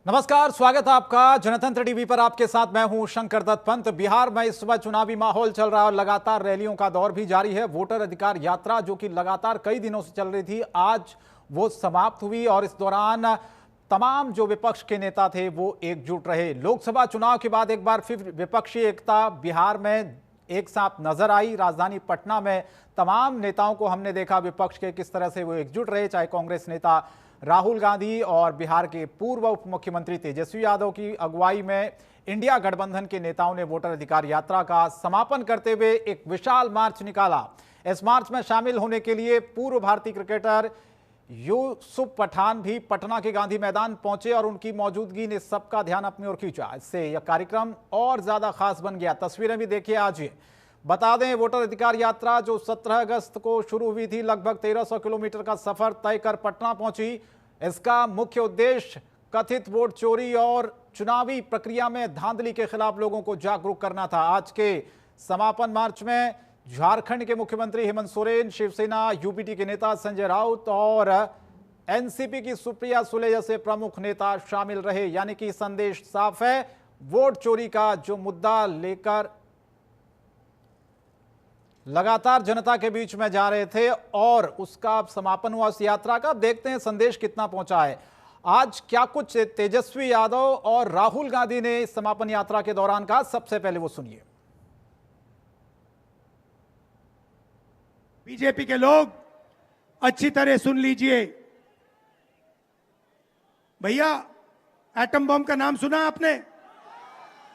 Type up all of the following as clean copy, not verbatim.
नमस्कार, स्वागत है आपका जनतंत्र टीवी पर। आपके साथ मैं हूं शंकर दत्त पंत। बिहार में इस समय चुनावी माहौल चल रहा है और लगातार रैलियों का दौर भी जारी है। वोटर अधिकार यात्रा जो कि लगातार कई दिनों से चल रही थी, आज वो समाप्त हुई और इस दौरान तमाम जो विपक्ष के नेता थे वो एकजुट रहे। लोकसभा चुनाव के बाद एक बार फिर विपक्षी एकता बिहार में एक साथ नजर आई। राजधानी पटना में तमाम नेताओं को हमने देखा, विपक्ष के किस तरह से वो एकजुट रहे, चाहे कांग्रेस नेता राहुल गांधी और बिहार के पूर्व उप मुख्यमंत्री तेजस्वी यादव की अगुवाई में इंडिया गठबंधन के नेताओं ने वोटर अधिकार यात्रा का समापन करते हुए एक विशाल मार्च निकाला। इस मार्च में शामिल होने के लिए पूर्व भारतीय क्रिकेटर यूसुफ पठान भी पटना के गांधी मैदान पहुंचे और उनकी मौजूदगी ने सबका ध्यान अपनी ओर खींचा। इससे यह कार्यक्रम और ज्यादा खास बन गया। तस्वीरें भी देखिए। आज ये बता दें, वोटर अधिकार यात्रा जो 17 अगस्त को शुरू हुई थी, लगभग 1300 किलोमीटर का सफर तय कर पटना पहुंची। इसका मुख्य उद्देश्य कथित वोट चोरी और चुनावी प्रक्रिया में धांधली के खिलाफ लोगों को जागरूक करना था। आज के समापन मार्च में झारखंड के मुख्यमंत्री हेमंत सोरेन, शिवसेना यूपीटी के नेता संजय राउत और एनसीपी की सुप्रिया सुले जैसे प्रमुख नेता शामिल रहे। यानी कि संदेश साफ है, वोट चोरी का जो मुद्दा लेकर लगातार जनता के बीच में जा रहे थे और उसका समापन हुआ उस यात्रा का। अब देखते हैं संदेश कितना पहुंचा है। आज क्या कुछ तेजस्वी यादव और राहुल गांधी ने समापन यात्रा के दौरान कहा, सबसे पहले वो सुनिए। बीजेपी के लोग अच्छी तरह सुन लीजिए। भैया, एटम बम का नाम सुना आपने?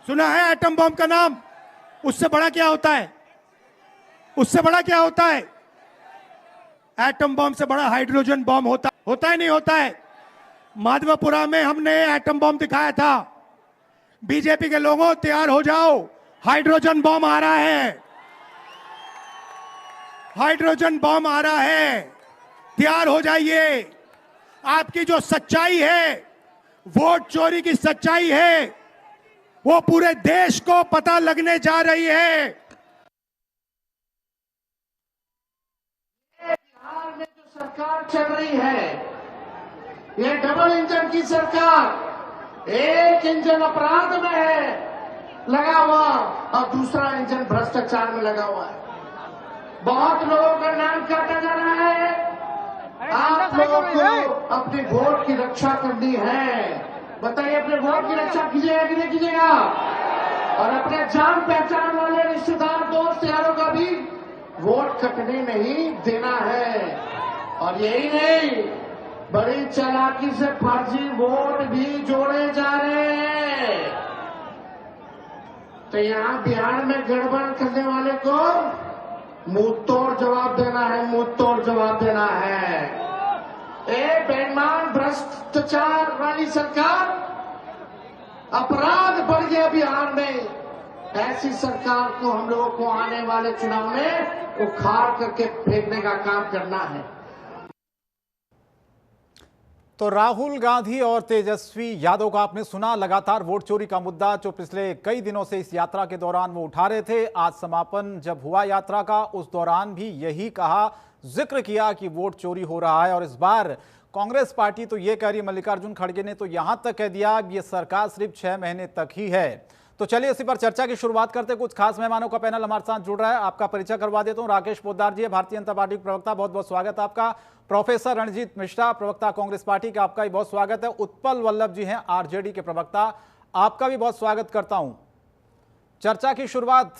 सुना है एटम बम का नाम? उससे बड़ा क्या होता है? उससे बड़ा क्या होता है? एटम बम से बड़ा हाइड्रोजन बम होता है नहीं होता है? माधवपुरा में हमने एटम बम दिखाया था। बीजेपी के लोगों, तैयार हो जाओ, हाइड्रोजन बम आ रहा है। हाइड्रोजन बम आ रहा है, तैयार हो जाइए। आपकी जो सच्चाई है, वोट चोरी की सच्चाई है, वो पूरे देश को पता लगने जा रही है। बिहार में जो सरकार चल रही है, ये डबल इंजन की सरकार, एक इंजन अपराध में है लगा हुआ और दूसरा इंजन भ्रष्टाचार में लगा हुआ है। बहुत लोगों का नाम काटा जा रहा है। आप लोगों को अपने वोट की रक्षा करनी है। बताइए, अपने वोट की रक्षा कीजिएगा कि नहीं कीजिएगा? और अपने जान पहचान वाले रिश्तेदार, दोस्त यारों का भी वोट कटने नहीं देना है। और यही नहीं, बड़ी चालाकी से फर्जी वोट भी जोड़े जा रहे हैं। तो यहां बिहार में गड़बड़ करने वाले को मुंह तोड़ जवाब देना है, मुंह तोड़ जवाब देना है। एक बेईमान भ्रष्टाचार वाली सरकार, अपराध बढ़ गया बिहार में। ऐसी सरकार को हम लोगों को आने वाले चुनाव में उखाड़ करके फेंकने का काम करना है। तो राहुल गांधी और तेजस्वी यादव का आपने सुना। लगातार वोट चोरी का मुद्दा जो पिछले कई दिनों से इस यात्रा के दौरान वो उठा रहे थे, आज समापन जब हुआ यात्रा का, उस दौरान भी यही कहा, जिक्र किया कि वोट चोरी हो रहा है। और इस बार कांग्रेस पार्टी तो ये कह रही है, मल्लिकार्जुन खड़गे ने तो यहां तक कह दिया ये सरकार सिर्फ 6 महीने तक ही है। तो चलिए इसी पर चर्चा की शुरुआत करते हैं। कुछ खास मेहमानों का पैनल हमारे साथ जुड़ रहा है, आपका परिचय करवा देता हूं। राकेश पोद्दार जी है, भारतीय जनता पार्टी के प्रवक्ता, बहुत बहुत स्वागत है आपका। प्रोफेसर रणजीत मिश्रा, प्रवक्ता कांग्रेस पार्टी का, आपका भी बहुत स्वागत है। उत्पल वल्लभ जी हैं, आरजेडी के प्रवक्ता, आपका भी बहुत स्वागत करता हूं। चर्चा की शुरुआत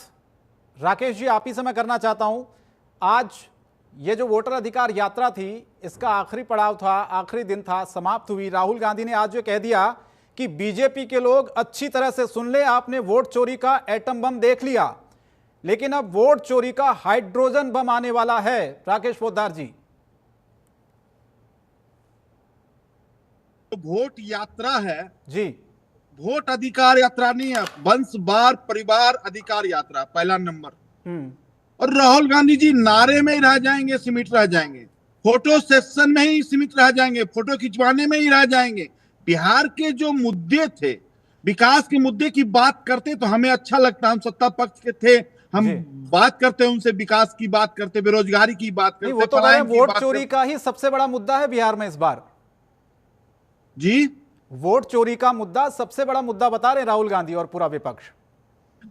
राकेश जी आप ही से मैं करना चाहता हूं। आज ये जो वोटर अधिकार यात्रा थी, इसका आखिरी पड़ाव था, आखिरी दिन था, समाप्त हुई। राहुल गांधी ने आज ये कह दिया कि बीजेपी के लोग अच्छी तरह से सुन ले, आपने वोट चोरी का एटम बम देख लिया, लेकिन अब वोट चोरी का हाइड्रोजन बम आने वाला है। राकेश पोद्दार जी। वोट यात्रा है जी, वोट अधिकार यात्रा नहीं है, वंश बार परिवार अधिकार यात्रा पहला नंबर। और राहुल गांधी जी नारे में ही रह जाएंगे, सीमित रह जाएंगे, फोटो सेशन में ही सीमित रह जाएंगे, फोटो खिंचवाने में ही रह जाएंगे। बिहार के जो मुद्दे थे, विकास के मुद्दे की बात करते तो हमें अच्छा लगता, हम सत्ता पक्ष के थे, हम बात करते उनसे, विकास की बात करते, बेरोजगारी की बात करते। वो तो वोट चोरी का ही सबसे बड़ा मुद्दा है बिहार में इस बार। जी, वोट चोरी का मुद्दा सबसे बड़ा मुद्दा बता रहे हैं राहुल गांधी और पूरा विपक्ष।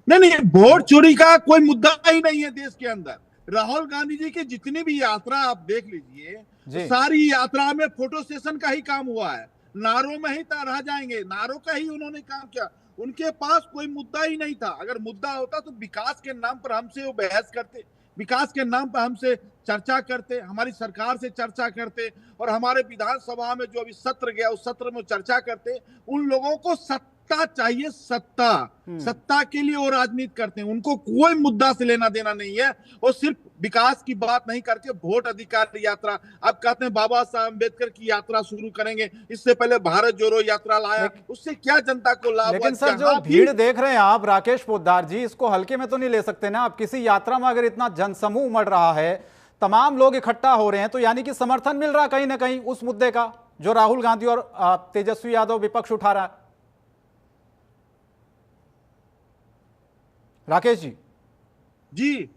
नहीं, वोट चोरी का कोई मुद्दा ही नहीं है देश के अंदर। राहुल गांधी जी की जितनी भी यात्रा आप देख लीजिए, सारी यात्रा में फोटो सेशन का ही काम हुआ है, नारों में ही रह जाएंगे, नारों का ही उन्होंने काम किया। उनके पास कोई मुद्दा ही नहीं था। अगर मुद्दा होता तो विकास के नाम पर हमसे वो बहस करते, विकास के नाम पर हमसे चर्चा करते, हमारी सरकार से चर्चा करते, और हमारे विधानसभा में जो अभी सत्र गया उस सत्र में चर्चा करते। उन लोगों को सत्ता चाहिए, सत्ता के लिए वो राजनीति करते हैं। उनको कोई मुद्दा से लेना देना नहीं है। वो सिर्फ विकास की बात नहीं करके वोट अधिकार यात्रा, अब कहते हैं बाबा साहब अम्बेडकर की यात्रा शुरू करेंगे, इससे पहले भारत जोड़ो यात्रा लाया, उससे क्या जनता को लाभ? लेकिन सर जो भीड़ देख रहे हैं आप राकेश पोद्दार जी, इसको हल्के में तो नहीं ले सकते ना। आप किसी यात्रा में अगर इतना जनसमूह उमड़ रहा है, तमाम लोग इकट्ठा हो रहे हैं, तो यानी कि समर्थन मिल रहा कहीं ना कहीं उस मुद्दे का जो राहुल गांधी और तेजस्वी यादव विपक्ष उठा रहा है। राकेश जी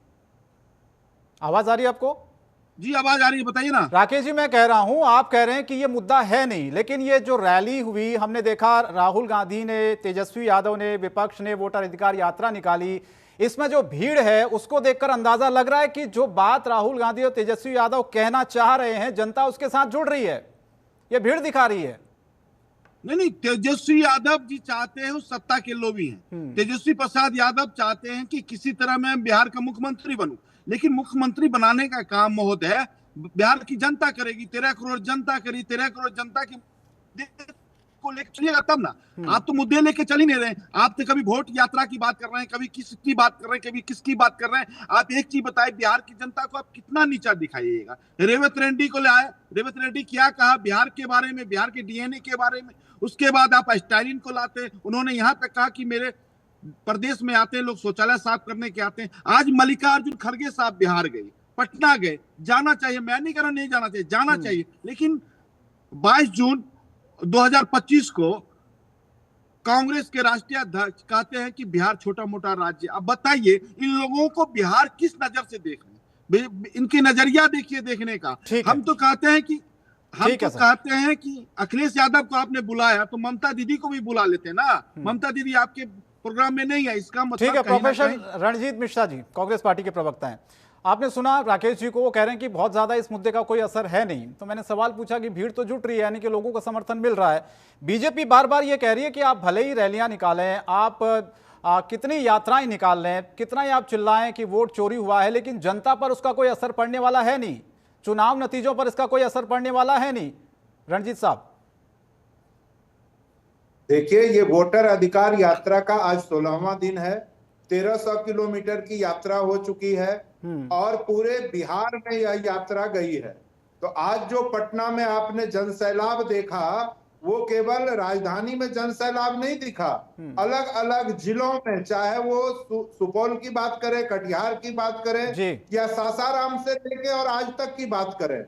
आवाज आ रही है आपको? जी आवाज आ रही है, बताइए ना। राकेश जी मैं कह रहा हूं, आप कह रहे हैं कि ये मुद्दा है नहीं, लेकिन ये जो रैली हुई, हमने देखा राहुल गांधी ने, तेजस्वी यादव ने, विपक्ष ने वोटर अधिकार यात्रा निकाली, इसमें जो भीड़ है उसको देखकर अंदाजा लग रहा है कि जो बात राहुल गांधी और तेजस्वी यादव कहना चाह रहे हैं, जनता उसके साथ जुड़ रही है, ये भीड़ दिखा रही है। नहीं, तेजस्वी यादव जी चाहते हैं, उस सत्ता के लोभी हैं। तेजस्वी प्रसाद यादव चाहते हैं कि किसी तरह मैं बिहार का मुख्यमंत्री बनूं, लेकिन मुख्यमंत्री बनाने का काम महोदय बिहार की जनता करेगी। 13 करोड़ जनता करी, 13 करोड़ जनता की को लेकर चलिएगा तब ना। आप तो मुद्दे लेके चल ही नहीं रहे। आप तो कभी वोट यात्रा की बात कर रहे हैं, कभी किसकी बात कर रहे हैं, कभी किसकी बात कर रहे हैं। आप एक चीज बताइए, बिहार की जनता को आप कितना नीचा दिखाइएगा। रेवंत रेड्डी को ले आए, रेवंत रेड्डी क्या कहा बिहार के बारे में, बिहार के डीएनए के बारे में। उसके बाद आप स्टालिन को लाते, उन्होंने यहाँ तक कहा कि मेरे प्रदेश में आते हैं लोग शौचालय साफ करने के आते हैं। आज मल्लिकार्जुन खड़गे साहब बिहार गए, पटना गए, जाना चाहिए, मैं नहीं कह रहा नहीं जाना चाहिए, जाना चाहिए, लेकिन 22 जून 2025 को कांग्रेस के राष्ट्रीय अध्यक्ष कहते हैं कि बिहार छोटा मोटा राज्य। अब बताइए इन लोगों को बिहार किस नजर से देख रहे हैं? इनके नजरिया देखिए देखने का। हम तो कहते हैं कि अखिलेश यादव को आपने बुलाया तो ममता दीदी को भी बुला लेते ना। ममता दीदी आपके प्रोग्राम में नहीं है, इसका मतलब ठीक है। प्रोफेसर रणजीत मिश्रा जी कांग्रेस पार्टी के प्रवक्ता हैं, आपने सुना राकेश जी को, वो कह रहे हैं कि बहुत ज्यादा इस मुद्दे का कोई असर है नहीं। तो मैंने सवाल पूछा कि भीड़ तो जुट रही है, यानी कि लोगों का समर्थन मिल रहा है। बीजेपी बार बार ये कह रही है कि आप भले ही रैलियां निकालें, आप कितनी यात्राएं निकाल लें, कितना ही आप चिल्लाएं कि वोट चोरी हुआ है, लेकिन जनता पर उसका कोई असर पड़ने वाला है नहीं, चुनाव नतीजों पर इसका कोई असर पड़ने वाला है नहीं। रणजीत साहब देखिए, ये वोटर अधिकार यात्रा का आज 16वां दिन है। 1300 किलोमीटर की यात्रा हो चुकी है और पूरे बिहार में यह यात्रा गई है। तो आज जो पटना में आपने जनसैलाब देखा, वो केवल राजधानी में जनसैलाब नहीं दिखा, अलग अलग जिलों में, चाहे वो सुपौल की बात करें, कटिहार की बात करें या सासाराम से लेके और आज तक की बात करें,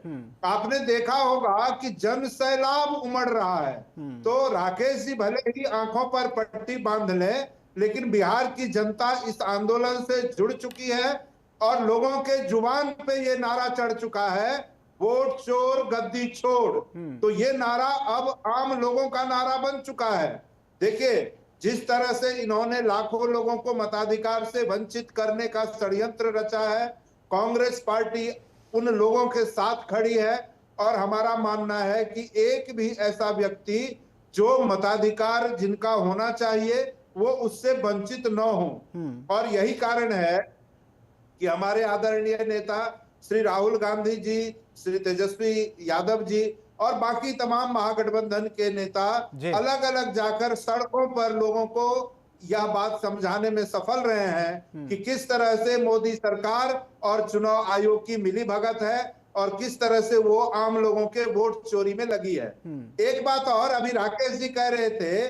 आपने देखा होगा कि जनसैलाब उमड़ रहा है। तो राकेश जी भले ही आंखों पर पट्टी बांध लें, लेकिन बिहार की जनता इस आंदोलन से जुड़ चुकी है और लोगों के जुबान पे ये नारा चढ़ चुका है, वोट चोर गद्दी छोड़। तो ये नारा अब आम लोगों का नारा बन चुका है। देखिए, जिस तरह से इन्होंने लाखों लोगों को मताधिकार से वंचित करने का षड्यंत्र रचा है, कांग्रेस पार्टी उन लोगों के साथ खड़ी है और हमारा मानना है कि एक भी ऐसा व्यक्ति जो मताधिकार जिनका होना चाहिए वो उससे वंचित न हो। और यही कारण है कि हमारे आदरणीय नेता श्री राहुल गांधी जी, श्री तेजस्वी यादव जी और बाकी तमाम महागठबंधन के नेता अलग अलग जाकर सड़कों पर लोगों को यह बात समझाने में सफल रहे हैं कि किस तरह से मोदी सरकार और चुनाव आयोग की मिलीभगत है और किस तरह से वो आम लोगों के वोट चोरी में लगी है। एक बात और, अभी राकेश जी कह रहे थे,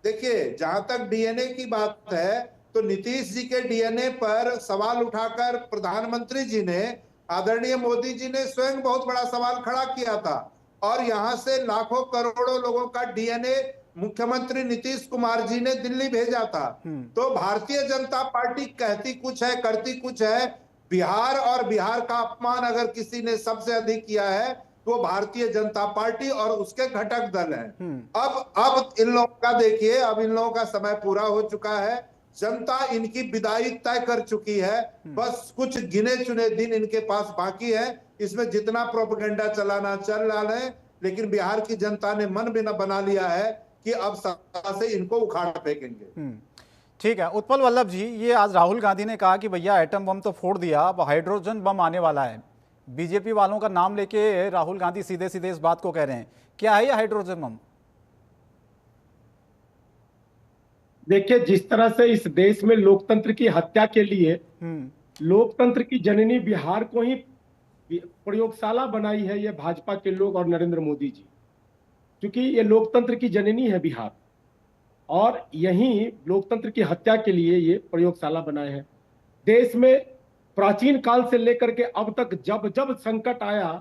देखिए जहां तक डीएनए की बात है तो नीतीश जी के डीएनए पर सवाल उठाकर प्रधानमंत्री जी ने, आदरणीय मोदी जी ने स्वयं बहुत बड़ा सवाल खड़ा किया था और यहां से लाखों करोड़ों लोगों का डीएनए मुख्यमंत्री नीतीश कुमार जी ने दिल्ली भेजा था। तो भारतीय जनता पार्टी कहती कुछ है, करती कुछ है। बिहार और बिहार का अपमान अगर किसी ने सबसे अधिक किया है तो भारतीय जनता पार्टी और उसके घटक दल हैं। अब इन लोगों का देखिए, अब इन लोगों का समय पूरा हो चुका है। जनता इनकी विदाई तय कर चुकी है। बस कुछ गिने चुने दिन इनके पास बाकी है। इसमें जितना प्रोपेगेंडा चलाना चल रहा है, लेकिन बिहार की जनता ने मन भी न बना लिया है कि अब सत्ता से इनको उखाड़ फेंकेंगे। ठीक है उत्पल वल्लभ जी, ये आज राहुल गांधी ने कहा कि भैया एटम बम तो फोड़ दिया, अब हाइड्रोजन बम आने वाला है। बीजेपी वालों का नाम लेके राहुल गांधी सीधे सीधे इस बात को कह रहे हैं। क्या है ये हाइड्रोजन बम? देखिए, जिस तरह से इस देश में लोकतंत्र की हत्या के लिए लोकतंत्र की जननी बिहार को ही प्रयोगशाला बनाई है ये भाजपा के लोग और नरेंद्र मोदी जी, क्योंकि ये लोकतंत्र की जननी है बिहार, और यही लोकतंत्र की हत्या के लिए ये प्रयोगशाला बनाए हैं। देश में प्राचीन काल से लेकर के अब तक जब जब संकट आया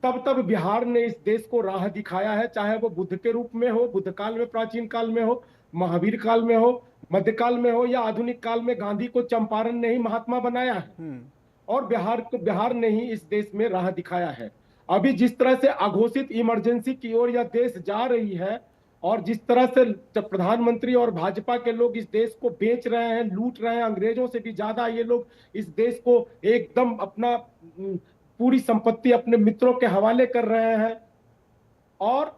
तब तब बिहार ने इस देश को राह दिखाया है, चाहे वो बुद्ध के रूप में हो, बुद्ध काल में, प्राचीन काल में हो, महावीर काल में हो, मध्यकाल में हो, या आधुनिक काल में गांधी को चंपारण ने ही महात्मा बनाया है और बिहार ने ही इस देश में राह दिखाया है। अभी जिस तरह से अघोषित इमरजेंसी की ओर यह देश जा रही है और जिस तरह से प्रधानमंत्री और भाजपा के लोग इस देश को बेच रहे हैं, लूट रहे हैं, अंग्रेजों से भी ज्यादा ये लोग इस देश को एकदम अपना पूरी संपत्ति अपने मित्रों के हवाले कर रहे हैं और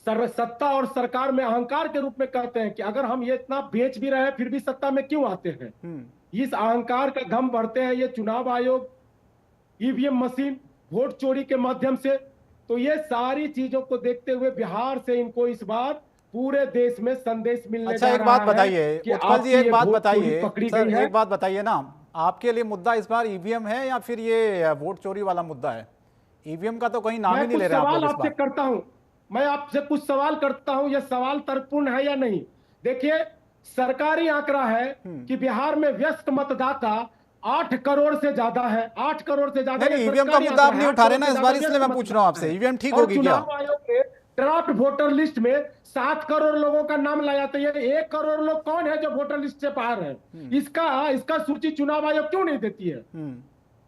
सत्ता और सरकार में अहंकार के रूप में कहते हैं कि अगर हम ये इतना बेच भी रहे हैं फिर भी सत्ता में क्यों आते हैं। इस अहंकार का दम बढ़ते हैं ये चुनाव आयोग, ईवीएम मशीन, वोट चोरी के माध्यम से। तो ये सारी चीजों को देखते हुए बिहार से इनको इस बार पूरे देश में संदेश मिलने जा रहा है। एक बात बताइए उत्पल जी, एक बात बताइए सर, एक बात बताइए ना, आपके लिए मुद्दा इस बार ईवीएम है या फिर ये वोट चोरी वाला मुद्दा है? ईवीएम का तो कहीं नाम ही नहीं ले रहे आप लोग इस बार। करता हूं मैं आपसे कुछ सवाल करता हूं, यह सवाल तर्कपूर्ण है या नहीं। देखिए, सरकारी आंकड़ा है कि बिहार में व्यस्त मतदाता 8 करोड़ से ज्यादा है। 8 करोड़ से ज्यादा। नहीं, ईवीएम का मुद्दा आप नहीं उठा रहे ना इस बार, इसलिए मैं पूछ रहा हूं आपसे, ईवीएम ठीक होगी क्या? चुनाव आयोग ने ड्राफ्ट वोटर लिस्ट में 7 करोड़ लोगों का नाम लाया, तो ये 1 करोड़ लोग कौन है जो वोटर लिस्ट से बाहर है? इसका सूची चुनाव आयोग क्यों नहीं देती है?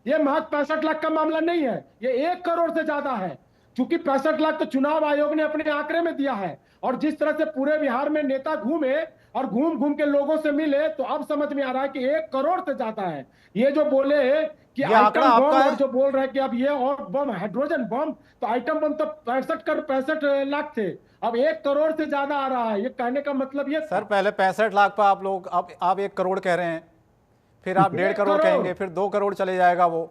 ये महज 65 लाख का मामला नहीं है, ये 1 करोड़ से ज्यादा है। चूंकि 65 लाख तो चुनाव आयोग ने अपने आंकड़े में दिया है, और जिस तरह से पूरे बिहार में नेता घूमे और घूम घूम के लोगों से मिले, तो अब समझ में आ रहा है कि 1 करोड़ से ज्यादा है। ये जो बोले कि आइटम बम, और जो बोल रहे हैं कि अब ये और बम हाइड्रोजन बम, तो आइटम बम तो 65 लाख थे, अब 1 करोड़ से ज्यादा आ रहा है। ये कहने का मतलब ये सर, पहले 65 लाख पर आप लोग, अब आप 1 करोड़ कह रहे हैं, फिर आप 1.5 करोड़ कहेंगे, फिर 2 करोड़ चले जाएगा। वो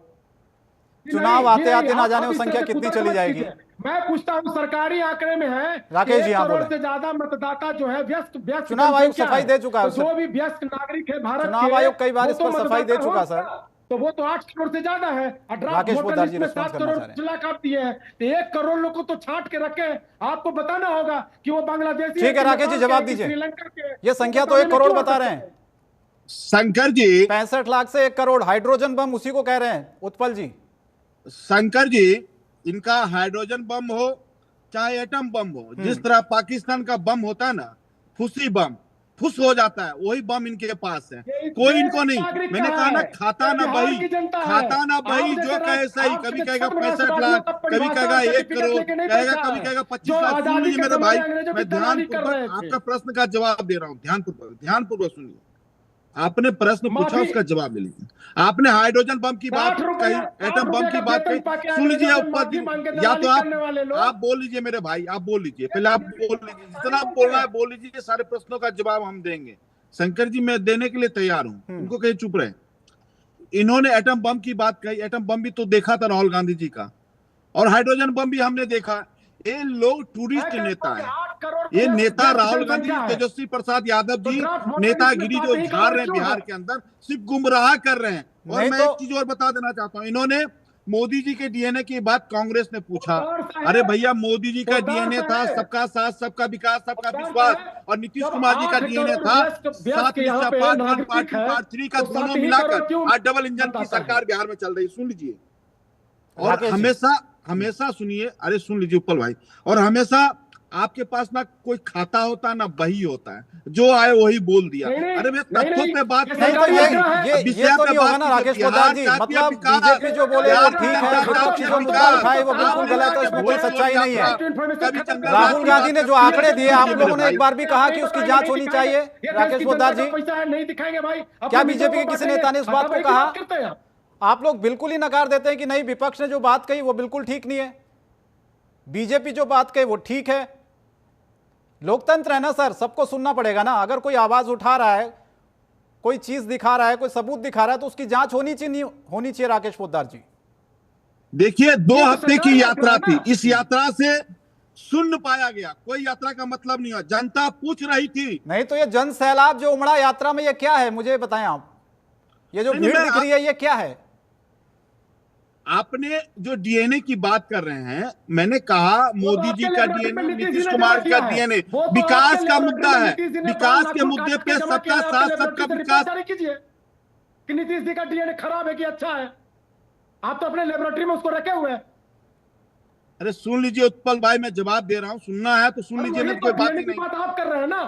चुनाव आते आते ना जाने वो संख्या कितनी चली जाएगी। मैं पूछता हूँ, सरकारी आंकड़े में है राकेश जी, 1 करोड़ से ज्यादा मतदाता जो है व्यस्त चुनाव आयोग सफाई दे चुका है। जो भी व्यस्त नागरिक है भारत के, चुनाव आयोग कई बार इस पर सफाई दे चुका सर, तो वो तो 8 करोड़ से ज्यादा है। राकेश पोद्दार जी 7 करोड़ लाख आप दिए हैं, तो 1 करोड़ लोग को तो छांट के रखे। आपको बताना होगा कि वो बांग्लादेशी। ठीक है राकेश जी, जवाब दीजिए। ये संख्या तो 1 करोड़ बता रहे हैं शंकर जी। 65 लाख से 1 करोड़ हाइड्रोजन बम उसी को कह रहे हैं उत्पल जी। शंकर जी, इनका हाइड्रोजन बम हो चाहे एटम बम हो, जिस तरह पाकिस्तान का बम होता है ना, फुसी बम, फुस हो जाता है, वही बम इनके पास है। कोई इनको नहीं, मैंने कहा ना, खाता ना बही जो कहे सही, कभी कहेगा 65 लाख, कभी कहेगा 1 करोड़, कहेगा कभी कहेगा 25 लाख। सुन लीजिए मेरे भाई, मैं ध्यानपूर्वक आपका प्रश्न का जवाब दे रहा हूँ, ध्यानपूर्वक सुनिए। आपने प्रश्न पूछा, उसका जवाब ले लीजिए। आपने हाइड्रोजन बम की बात कही, एटम बम की बात कही, सुन लीजिए। या तो आप बोल लीजिए मेरे भाई, आप बोल लीजिए, पहले आप बोल लीजिए, जितना आप बोलना है बोल लीजिए, सारे प्रश्नों का जवाब हम देंगे। शंकर जी, मैं देने के लिए तैयार हूँ, उनको कहीं चुप रहे। इन्होंने एटम बम की बात कही, एटम बम भी तो देखा था राहुल गांधी जी का, और हाइड्रोजन बम भी हमने देखा। ये लोग टूरिस्ट नेता है, ये नेता राहुल गांधी, तेजस्वी प्रसाद यादव जी नेतागिरी जो झाड़ रहे हैं बिहार के अंदर, सिर्फ गुमराह कर रहे हैं। और मैं एक चीज और बता देना चाहता हूं, इन्होंने मोदी जी के डीएनए की बात कांग्रेस ने पूछा। अरे भैया, मोदी जी का डीएनए था सबका साथ, सबका विकास, सबका विश्वास, और नीतीश कुमार जी का डीएनए था पार्ट 3 का, दोनों मिलाकर आज डबल इंजन की सरकार बिहार में चल रही। सुन लीजिए, और हमेशा सुनिए, अरे सुन लीजिए उत्पल भाई, और हमेशा आपके पास ना कोई खाता होता ना बही होता है, जो आए वही बोल दिया। नहीं, अरे मैं नहीं, तथ्यों नहीं, पे बात ये नहीं तो ये तो नहीं होगा ना राकेश पोद्दार जी, मतलब बीजेपी जो बोले वो ठीक है, विपक्ष जो मुद्दा उठाए वो बिल्कुल गलत है, उसमें कोई सच्चाई नहीं है। राहुल गांधी ने जो आंकड़े दिए, आप लोगों ने एक बार भी कहा कि उसकी जांच होनी चाहिए। राकेश पोद्दार जी, पैसा नहीं दिखाएंगे भाई, क्या बीजेपी के किसी नेता ने इस बात को कहा? आप लोग बिल्कुल ही नकार देते हैं कि नहीं, विपक्ष ने जो बात कही वो बिल्कुल ठीक नहीं है, बीजेपी जो बात कही वो ठीक है। लोकतंत्र है ना सर, सबको सुनना पड़ेगा ना। अगर कोई आवाज उठा रहा है, कोई चीज दिखा रहा है, कोई सबूत दिखा रहा है, तो उसकी जांच होनी चाहिए राकेश पोद्दार जी। देखिए 2 हफ्ते की यात्रा थी, इस यात्रा से सुन पाया गया, कोई यात्रा का मतलब नहीं हुआ, जनता पूछ रही थी। नहीं तो ये जन सैलाब जो उमड़ा यात्रा में, ये क्या है मुझे बताएं आप, ये जो भीड़ दिख रही है ये क्या है? आपने जो डीएनए की बात कर रहे हैं, मैंने कहा मोदी जी का डीएनए, नीतीश कुमार का डीएनए विकास का मुद्दा है। विकास के मुद्दे पे सबका साथ सबका विकास कीजिए कि नीतीश जी का डीएनए खराब है कि अच्छा है, आप तो अपने लेबोरेटरी में उसको रखे हुए हैं। अरे सुन लीजिए उत्पल भाई, मैं जवाब दे रहा हूँ, सुनना है तो सुन लीजिए, कोई बात ही नहीं। आप कर रहे हैं ना,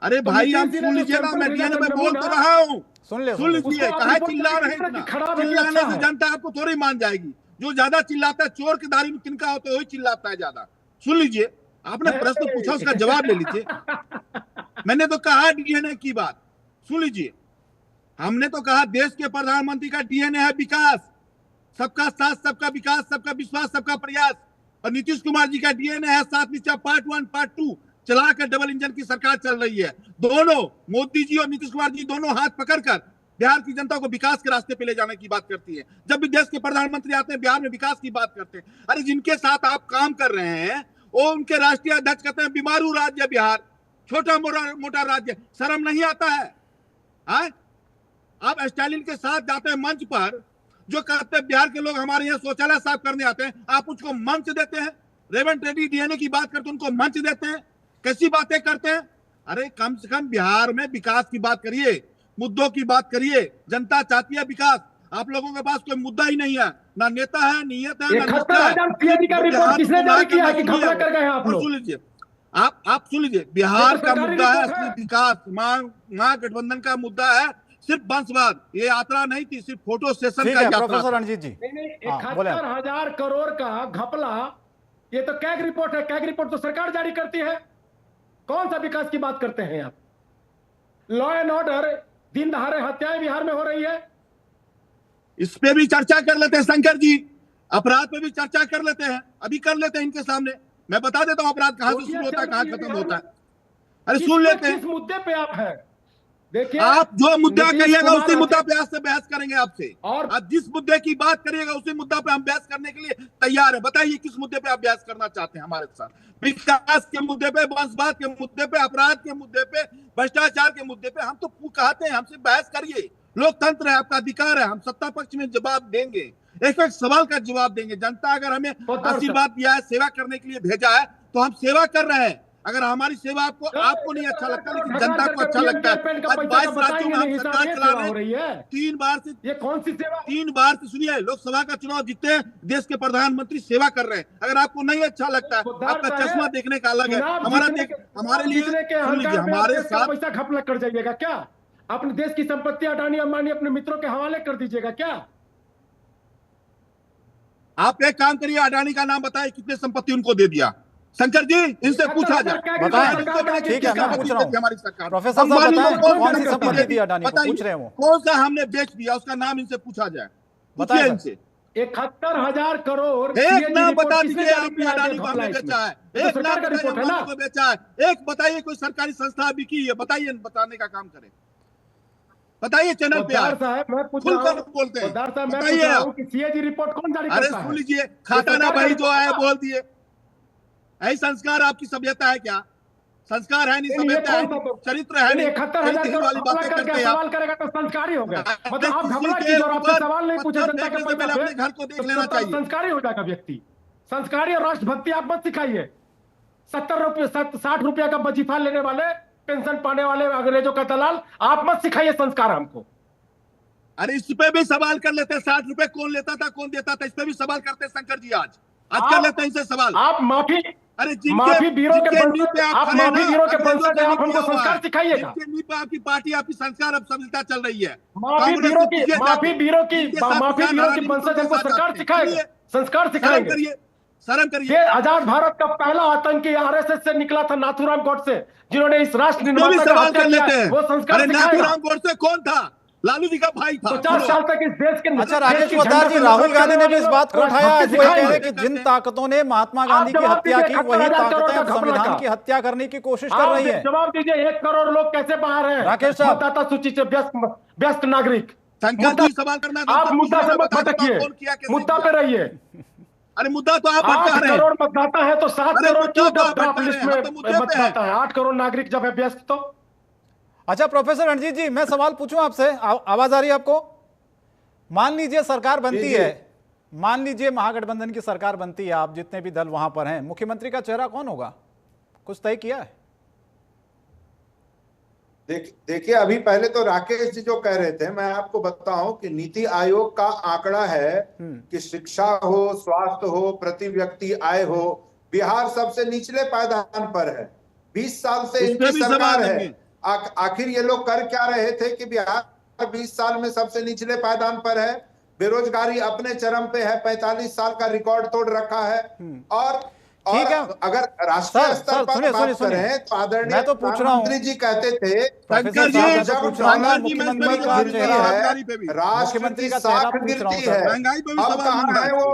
अरे भाई आप सुन लीजिए ना, मैं डीएनए में बोल तो रहा हूँ, सुन लीजिए। कहा चिल्ला रहे हैं, चिल्लाने से जनता आपको थोड़ी मान जाएगी। जो ज्यादा चिल्लाता है, चोर की दाढ़ी में तिनका होता है, वही चिल्लाता है ज्यादा। सुन लीजिए, आपने प्रश्न पूछा, उसका जवाब ले लीजिए। मैंने तो कहा डीएनए की बात, सुन लीजिए। हमने तो कहा देश के प्रधानमंत्री का डीएनए है विकास, सबका साथ सबका विकास, सबका विश्वास, सबका प्रयास। और नीतीश कुमार जी का डीएनए है साथ नीचा पार्ट 1 पार्ट 2, चलाकर डबल इंजन की सरकार चल रही है। दोनों मोदी जी और नीतीश कुमार जी दोनों हाथ पकड़कर बिहार की जनता को विकास के रास्ते पे ले जाने की बात करती है। जब भी देश के प्रधानमंत्री आते हैं, बिहार में विकास की बात करते हैं। अरे जिनके साथ आप काम कर रहे हैं वो उनके राष्ट्रीय अध्यक्ष कहते हैं बीमारू राज्य बिहार, छोटा मोटा राज्य, शर्म नहीं आता है? आप स्टालिन के साथ जाते हैं मंच पर, जो कहते हैं बिहार के लोग हमारे यहाँ शौचालय साफ करने आते हैं, आप उसको मंच देते हैं। रेवंत रेड्डी डीएनए की बात करते हैं, उनको मंच देते हैं, कैसी बातें करते हैं? अरे कम से कम बिहार में विकास की बात करिए, मुद्दों की बात करिए। जनता चाहती है विकास, आप लोगों के पास कोई मुद्दा ही नहीं है, ना नेता है, नियत है, ना निष्ठा है। सुन लीजिए, आप सुन लीजिए, बिहार का मुद्दा है असली विकास, महागठबंधन का मुद्दा है सिर्फ वंशवाद। ये यात्रा नहीं थी, सिर्फ फोटो सेशन का यात्रा। प्रोफेसर रणजीत जी, 71,000 करोड़ का घपला, ये तो कैग रिपोर्ट है। कैग रिपोर्ट तो सरकार जारी करती है। कौन सा विकास की बात करते हैं आप? लॉ एंड ऑर्डर, दिन दहाड़े हत्याएं बिहार में हो रही है, इस पे भी चर्चा कर लेते हैं शंकर जी, अपराध पे भी चर्चा कर लेते हैं, अभी कर लेते हैं इनके सामने। मैं बता देता हूं अपराध कहां से शुरू होता है, कहां खत्म होता है। अरे सुन लेते हैं। किस मुद्दे पे आप हैं? देखिए, आप जो मुद्दा कहिएगा उसी मुद्दा पे आज से बहस करेंगे आपसे, और आप जिस मुद्दे की बात करिएगा उसी मुद्दा पे हम बहस करने के लिए तैयार है। बताइए किस मुद्दे पे आप बहस करना चाहते हैं हमारे साथ? विकास के मुद्दे पे, वंशवाद के मुद्दे पे, अपराध के मुद्दे पे, भ्रष्टाचार के मुद्दे पे? हम तो कहते हैं हमसे बहस करिए, लोकतंत्र है, आपका अधिकार है, हम सत्ता पक्ष में जवाब देंगे, एक एक सवाल का जवाब देंगे। जनता अगर हमें आशीर्वाद दिया है, सेवा करने के लिए भेजा है, तो हम सेवा कर रहे हैं। अगर हमारी सेवा आपको नहीं अच्छा लगता, लेकिन जनता को अच्छा लगता है। आज 22 राज्यों में हम सरकार चला रहे हैं, 3 बार से, ये कौन सी सेवा? 3 बार से सुनिए, लोकसभा का चुनाव जीते हैं, देश के प्रधानमंत्री सेवा कर रहे हैं। अगर आपको नहीं अच्छा लगता है, आपका चश्मा देखने का अलग है, हमारे लिए हमारे साथ पैसा घपला कर जाइएगा क्या? अपने देश की संपत्ति अडानी अंबानी अपने मित्रों के हवाले कर दीजिएगा क्या? आप एक काम करिए, अडानी का नाम बताइए, कितने संपत्ति उनको दे दिया? शंकर जी, इनसे पूछा जाए। बताएं, ठीक है, मैं पूछ रहा हूं। हमारी सरकार, प्रोफेसर साहब बताएं, कौन सी संपत्ति दी अडानी को? पूछ रहे हैं वो, कौन सा हमने बेच दिया, उसका नाम इनसे पूछा जाए। बताइए इनसे। 71,000 करोड़ एक नाम बता दीजिए, आपने अडानी को हमने बेचा है, एक नाम बताइए को बेचा है, एक बताइए कोई सरकारी संस्था बिकी है, बताइए, बताने का काम करें, बताइए चैनल पे साहब। मैं खुलकर बोलते हैं, बताइए सीएजी रिपोर्ट कौन जारी करता है? अरे सुन लीजिए, खाता ना भाई जो आया बोल दिए। ऐसी संस्कार आपकी सभ्यता है क्या? संस्कार है नहीं, सभ्यता है, चरित्र है नहीं। 71,000 वाली बातें करते हैं, सवाल करेगा तो संस्कारी हो गया। मतलब आप घबरा की और आपसे सवाल नहीं पूछे, जनता के पैसा अपने घर को देख लेना चाहिए। संस्कारी हो जाएगा व्यक्ति। संस्कारी और राष्ट्रभक्ति आप मत सिखाइए। 70 रुपये 60 रुपया का वजीफा लेने वाले, पेंशन पाने वाले अंग्रेजों का दलाल, आप मत सिखाइए संस्कार हमको। अरे इस पे भी सवाल कर लेते हैं, 60 रुपए कौन लेता था, कौन देता था, इस पे भी सवाल करते हैं शंकर जी। आज कर लेते हैं इनसे सवाल। आप अरे माफी वीरों के जिनके नींव पे आप खड़े हैं माफी ना, वीरों के अंग्रेजों वंशज ने हैं, आप नहीं हमको किया हुआ संस्कार है। सिखाइएगा। जिनके नींव पे आपकी पार्टी, आपकी संस्कार अब सभ्यता चल रही है। माफी कांग्रेस वीरों से की पूछिए माफी जाके, वीरों की जिनके साथ माफी उजान वीरों की हरानी वंशज उनके हमको साथ संस्कार आते हैं। सिखाएगा, चलिए, संस्कार शर्म सिखाएंगे। करिए, शर्म करिए। ये आजाद भारत का पहला आतंकी आरएसएस से निकला था, नाथूराम गोडसे, जिन्होंने इस राष्ट्र उसमें भी निर्माता का सवाल हत्या कर किया लेते है, हैं। वो संस्कार अरे सिखाएगा। नाथूराम गोडसे कौन था? लालू जी का भाई था। 50 साल तक इस देश के अच्छा राकेश पोद्दार जी, राहुल गांधी ने भी इस बात को उठाया आज, वो ये कह रहे हैं कि जिन ताकतों ने महात्मा गांधी की हत्या की वही ताकतें अब संविधान की हत्या करने की कोशिश कर रही है। जवाब दीजिए, 1 करोड़ लोग कैसे बाहर हैं राकेश साहब, मतदाता सूची से व्यस्त नागरिक? शंकर जी सवाल करना था, आप मुद्दा से मत भटकिए, कौन किया, कैसे मुद्दा किया? पे रहिए। अरे मुद्दा तो आप 8 भटका रहे हैं। करोड़ मतदाता है तो 7 अरे करोड़ मुद्दा क्यों तो आप ड्रॉप भटका लिस्ट रहे हैं, में हम तो मुद्दे पे मतदाता है? 8 करोड़ नागरिक जब है व्यस्त तो। अच्छा प्रोफेसर रणजीत जी, मैं सवाल पूछूं आपसे, आवाज आ रही है आपको? मान लीजिए सरकार बनती है, मान लीजिए महागठबंधन की सरकार बनती है, आप जितने भी दल वहां पर हैं, मुख्यमंत्री का चेहरा कौन होगा? कुछ तय किया है? देखिए, अभी पहले तो राकेश जी जो कह रहे थे, मैं आपको बताऊं कि नीति आयोग का आंकड़ा है कि शिक्षा हो, स्वास्थ्य हो, प्रति व्यक्ति आय हो, बिहार सबसे निचले पायदान पर है। 20 साल से इनकी सरकार है। आखिर ये लोग कर क्या रहे थे कि बिहार 20 साल में सबसे निचले पायदान पर है? बेरोजगारी अपने चरम पे है, 45 साल का रिकॉर्ड तोड़ रखा है। और ठीक है, अगर राष्ट्रीय स्तर पर बात करें तो आदरणीय प्रधानमंत्री जी कहते थे, मुख्यमंत्री की साख गिरती है, अब कहाँ है वो?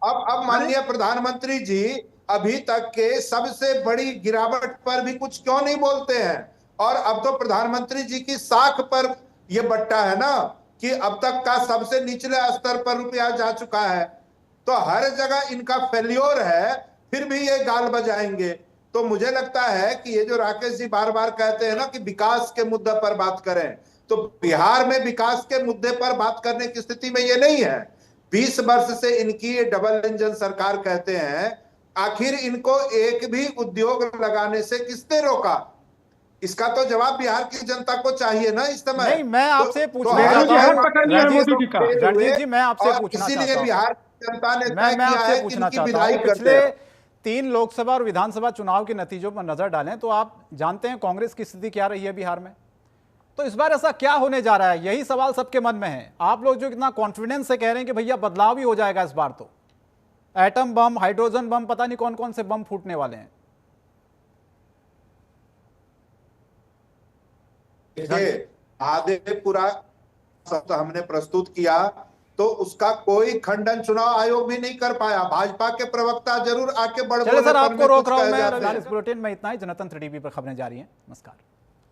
अब माननीय प्रधानमंत्री जी अभी तक के सबसे बड़ी गिरावट पर भी कुछ क्यों नहीं बोलते हैं? और अब तो प्रधानमंत्री जी की साख पर यह बट्टा है ना कि अब तक का सबसे निचले स्तर पर रुपया जा चुका है। तो हर जगह इनका फेल्योर है, फिर भी ये गाल बजाएंगे। तो मुझे लगता है कि ये जो राकेश जी बार बार कहते हैं ना कि विकास के मुद्दे पर बात करें, तो बिहार में विकास के मुद्दे पर बात करने की स्थिति में ये नहीं है। 20 वर्ष से इनकी ये डबल इंजन सरकार कहते हैं, आखिर इनको एक भी उद्योग लगाने से किसने रोका? इसका तो जवाब बिहार की जनता को चाहिए ना इस समय। नहीं, मैं आपसे पूछना चाहता हूं रणजीत जी, मैं आपसे पूछना चाहता हूं, इसीलिए बिहार की जनता ने मैं आपसे पूछना चाहता हूं, पिछले 3 लोकसभा और विधानसभा चुनाव के नतीजों पर नजर डालें तो आप जानते हैं कांग्रेस की स्थिति क्या रही है बिहार में। तो इस बार ऐसा क्या होने जा रहा है, यही सवाल सबके मन में है। आप लोग जो इतना कॉन्फिडेंस से कह रहे हैं कि भैया बदलाव ही हो जाएगा इस बार, तो एटम बम, हाइड्रोजन बम, पता नहीं कौन कौन से बम फूटने वाले हैं। पूरा सब हमने प्रस्तुत किया तो उसका कोई खंडन चुनाव आयोग भी नहीं कर पाया। भाजपा के प्रवक्ता जरूर आके बड़बोले सर, आपको रोक रहा हूं मैं। हैं। बुलेटिन में इतना ही। जनतंत्र टीवी पर खबरें जारी हैं। नमस्कार।